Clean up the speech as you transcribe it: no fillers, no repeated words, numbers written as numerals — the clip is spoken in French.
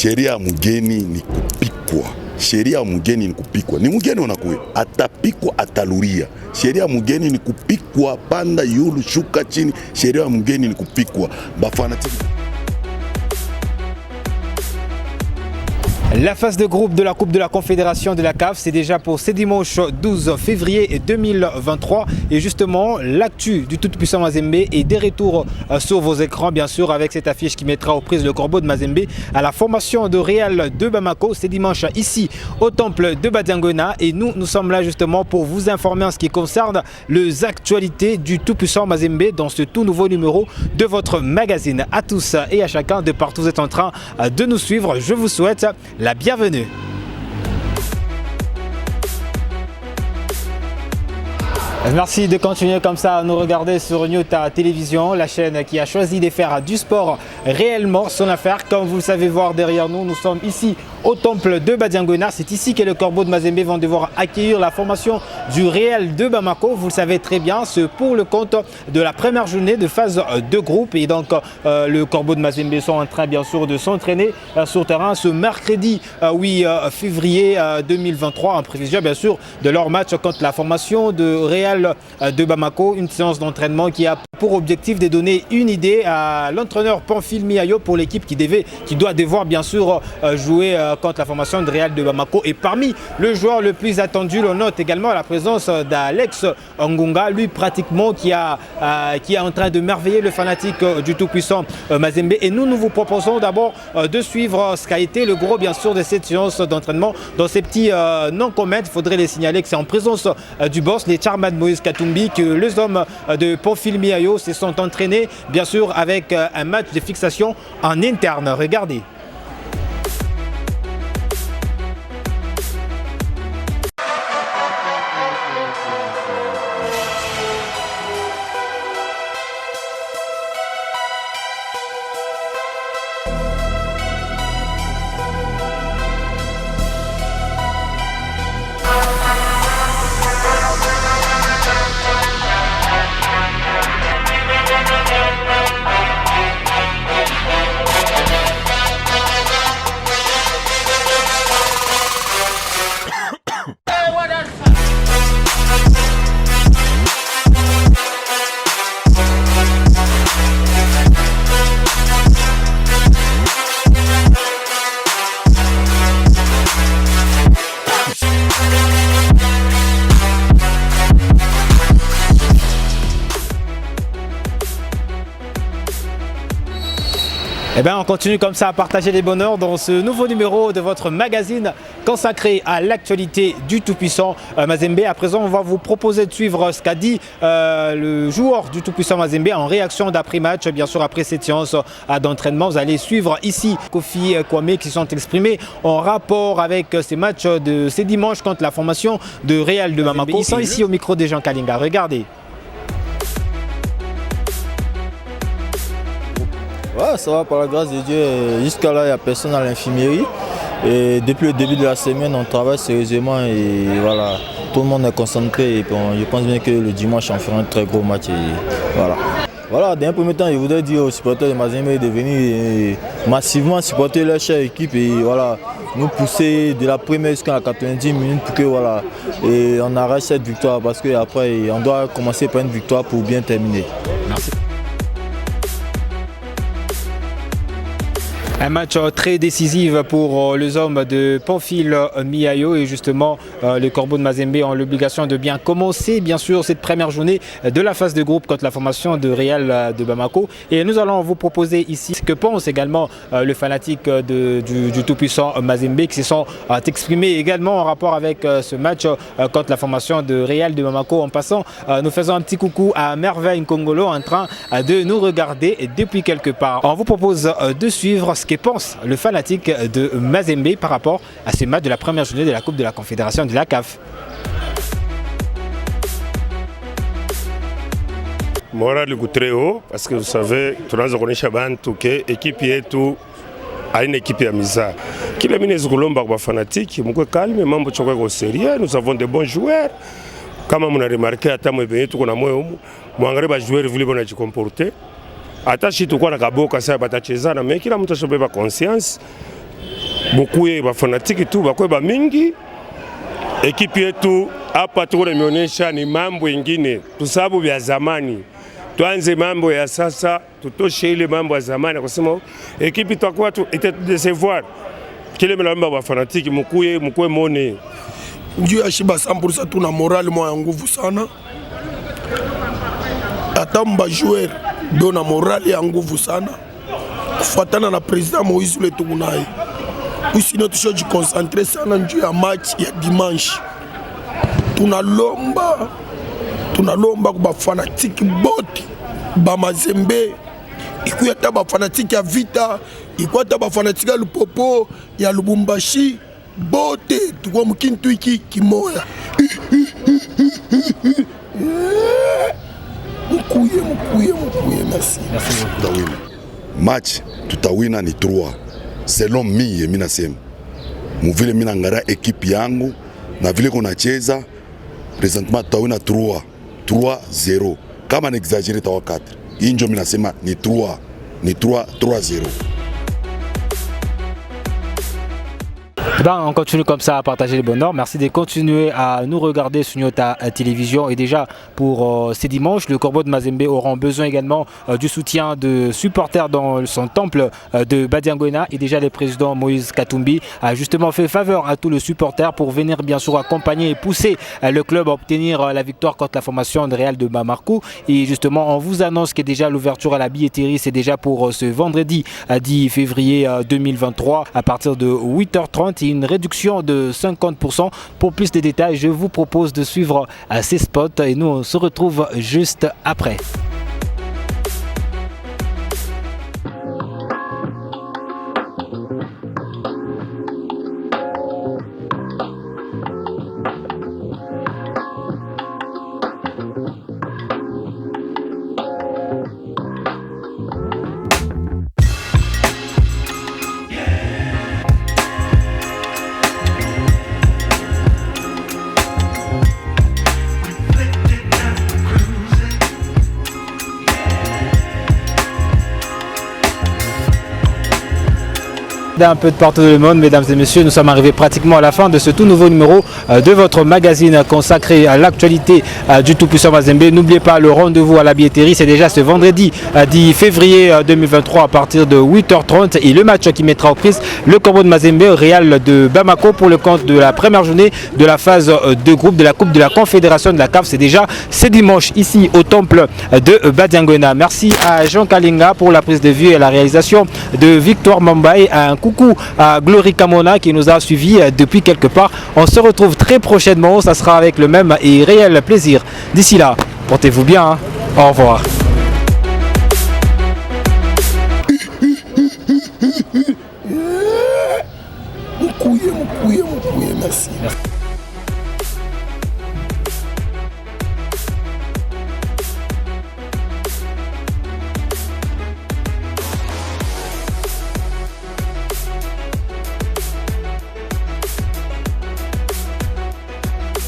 sheria ya mgeni ni kupikwa. Sheria ya mgeni ni kupikwa. Ni mgeni unakuya, atapikwa ataluria. Sheria ya mgeni ni kupikwa, panda yulu shuka chini. Sheria ya mgeni ni kupikwa. Bafanatiki. La phase de groupe de la Coupe de la Confédération de la CAF, c'est déjà pour ce dimanche 12 février 2023. Et justement, l'actu du tout-puissant Mazembe est des retours sur vos écrans, bien sûr, avec cette affiche qui mettra aux prises le corbeau de Mazembe à la formation de Real de Bamako. C'est dimanche ici au temple de Badiangona. Et nous sommes là justement pour vous informer en ce qui concerne les actualités du tout-puissant Mazembe dans ce tout nouveau numéro de votre magazine. À tous et à chacun, de partout vous êtes en train de nous suivre, je vous souhaite la bienvenue. Merci de continuer comme ça à nous regarder sur Nyota Télévision, la chaîne qui a choisi de faire du sport réellement son affaire. Comme vous le savez voir derrière nous, nous sommes ici au temple de Badiangona. C'est ici que le corbeau de Mazembe vont devoir accueillir la formation du Real de Bamako. Vous le savez très bien, c'est pour le compte de la première journée de phase de groupe. Et donc le corbeau de Mazembe sont en train bien sûr de s'entraîner sur terrain ce mercredi 8 février 2023 en prévision bien sûr de leur match contre la formation de Real de Bamako, une séance d'entraînement qui a pour objectif de donner une idée à l'entraîneur Pamphile Miayo pour l'équipe qui doit devoir bien sûr jouer contre la formation de Real de Bamako. Et parmi le joueur le plus attendu, on note également la présence d'Alex Ngunga, lui pratiquement qui est en train de merveiller le fanatique du tout-puissant Mazembe. Et nous vous proposons d'abord de suivre ce qu'a été le gros bien sûr de cette séance d'entraînement. Dans ces petits noms communs, il faudrait les signaler que c'est en présence du boss, les Charmad Moïse Katumbi, que les hommes de Pamphile Miayo se sont entraînés bien sûr avec un match de fixation en interne. Regardez. Eh bien, on continue comme ça à partager les bonheurs dans ce nouveau numéro de votre magazine consacré à l'actualité du tout-puissant Mazembe. À présent, on va vous proposer de suivre ce qu'a dit le joueur du tout-puissant Mazembe en réaction d'après-match. Bien sûr, après cette séance d'entraînement, vous allez suivre ici Kofi Kwame qui sont exprimés en rapport avec ces matchs de ces dimanches contre la formation de Real de Bamako. Ils sont ici au micro de Jean Kalinga. Regardez. Ouais, ça va par la grâce de Dieu. Jusqu'à là, il n'y a personne à l'infirmerie. Et depuis le début de la semaine, on travaille sérieusement et voilà, tout le monde est concentré. Et bon, je pense bien que le dimanche, on fera un très gros match. Et voilà. Voilà, d'un premier temps, je voudrais dire aux supporters de Mazembe de venir massivement supporter leur chère équipe et voilà, nous pousser de la première jusqu'à la 90 minutes pour que voilà, et on arrête cette victoire parce qu'après, on doit commencer par une victoire pour bien terminer. Merci. Un match très décisif pour les hommes de Pamphile Miayo et justement les corbeaux de Mazembe ont l'obligation de bien commencer bien sûr cette première journée de la phase de groupe contre la formation de Real de Bamako. Et nous allons vous proposer ici ce que pense également le fanatique du tout-puissant Mazembe qui se sont exprimés également en rapport avec ce match contre la formation de Real de Bamako. En passant, nous faisons un petit coucou à Merveille Nkongolo en train de nous regarder depuis quelque part. On vous propose de suivre ce que pense le fanatique de Mazembe par rapport à ces matchs de la première journée de la Coupe de la Confédération de la CAF. Moral est très haut parce que vous savez, tunaanza kuonyesha bantu ke ekipi yetu haina ekipi ya miza. Kila mimi nezungulomba kwa fanatiki, mkwe calme, mambo chokwe kwa sérieux, nous avons de bons joueurs. Kama mna remarquer hata mwebe yetu kuna moyo humu, muangalie ba joueurs vile wanajikomporter. Hata shi tukua na kaboka sasa batachezana, mais kila mtu ashobeba conscience. bokuye bafanatiki tu bakuye bamingi. Ekipi yetu hapa tuko imeonyesha ni mambo ingine, tusababu vya zamani. Tuanze mambo ya sasa, tutoshe ile mambo ya zamani, kwa sababu ekipi tutakuwa tu itadesevoir. Kile mnaomba bafanatiki mkuye mone. Njoo ya Shiba 100% tuna morale moya nguvu sana. Hata mba joueur dona morale ya nguvu sana. Kufuatana na president Moïse le tukunaye. Usino tushoji concentre sana njoo ya match ya dimanche. Tunalomba kwa fanatiki bote ba Mazembe, ikuya ta ba fanatiki ya Vita, ikuya ta ba fanatiki ya Lupopo, ya Lubumbashi, bote tukwa mkintu iki kimoya. Mkuye, merci. Tutawina match, tutawina ni 3 selon mie, mina sema muvile mina ngara ekipi yangu na vile kunacheza presentement tutawina 3-0. Kama n'exagere tawa 4. Injo mina sema ni 3-0. Ben, on continue comme ça à partager les bonheurs. Merci de continuer à nous regarder sur Nyota Télévision. Et déjà, pour ces dimanches, le Corbeau de Mazembe auront besoin également du soutien de supporters dans son temple de Badiangwena. Et déjà, le président Moïse Katumbi a justement fait faveur à tous les supporters pour venir bien sûr accompagner et pousser le club à obtenir la victoire contre la formation de Real de Bamako. Et justement, on vous annonce que déjà l'ouverture à la billetterie, c'est déjà pour ce vendredi 10 février 2023 à partir de 8h30. Une réduction de 50%. Pour plus de détails, je vous propose de suivre ces spots et nous on se retrouve juste après. Un peu de partout dans le monde, mesdames et messieurs, nous sommes arrivés pratiquement à la fin de ce tout nouveau numéro de votre magazine consacré à l'actualité du tout-puissant Mazembe. N'oubliez pas le rendez-vous à la billetterie, c'est déjà ce vendredi 10 février 2023 à partir de 8h30 et le match qui mettra aux prises le Corbeau de Mazembe au Real de Bamako pour le compte de la première journée de la phase de groupe de la Coupe de la Confédération de la CAF. C'est déjà ce dimanche ici au temple de Badiangwena. Merci à Jean Kalinga pour la prise de vue et la réalisation de Victoire Mambaye. Coucou à Glory Kamona qui nous a suivis depuis quelque part. On se retrouve très prochainement, ça sera avec le même et réel plaisir. D'ici là, portez-vous bien, hein. Au revoir. Merci.